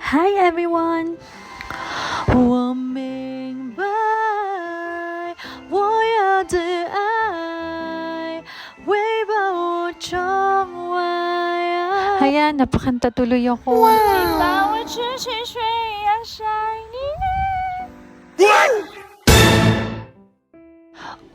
Hi everyone! 我明白，我要的爱会把我宠坏啊。Ayan, napakanta tuloy ako. Wow! 你把我痴情水压晒你呢。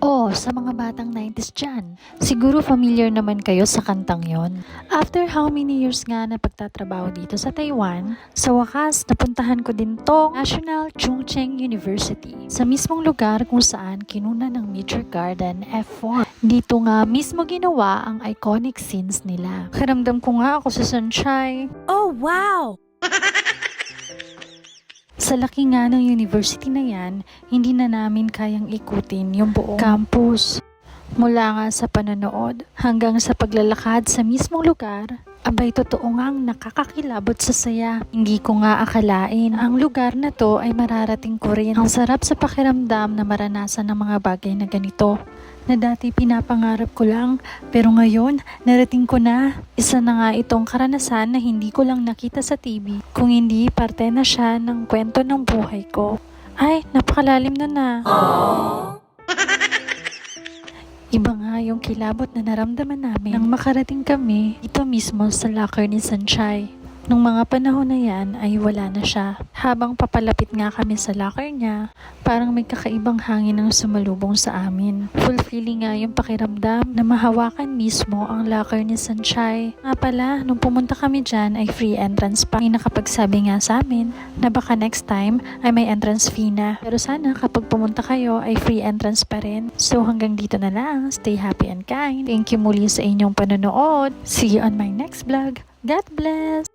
Oh, sa mga batang 90s dyan, siguro familiar naman kayo sa kantang yon. After how many years nga na pagtatrabaho dito sa Taiwan, sa wakas napuntahan ko din to National Chungcheong University, sa mismong lugar kung saan kinuna ng Nature Garden F4. Dito nga mismo ginawa ang iconic scenes nila. Karamdam ko nga ako sa Sunshine. Oh, wow! Sa laki nga ng university na yan, hindi na namin kayang ikutin yung buong campus. Mula nga sa panonood hanggang sa paglalakad sa mismong lugar, abay totoo ngang nakakakilabot sa saya. Hindi ko nga akalain ang lugar na to ay mararating ko rin. Ang sarap sa pakiramdam na maranasan ng mga bagay na ganito, na dati pinapangarap ko lang, pero ngayon narating ko na. Isa na nga itong karanasan na hindi ko lang nakita sa TV, kung hindi parte na siya ng kwento ng buhay ko. Ay, napakalalim na. Iba nga yung kilabot na naramdaman namin nang makarating kami dito mismo sa locker ni Sanchai. Nung mga panahon na yan ay wala na siya. Habang papalapit nga kami sa locker niya, parang may kakaibang hangin ang sumalubong sa amin. Fulfilling nga yung pakiramdam na mahawakan mismo ang locker ni Sanchai. Nga pala, nung pumunta kami dyan ay free entrance pa. May nakapagsabi nga sa amin na baka next time ay may entrance fee na. Pero sana kapag pumunta kayo ay free entrance pa rin. So hanggang dito na lang. Stay happy and kind. Thank you muli sa inyong panonood. See you on my next vlog. God bless!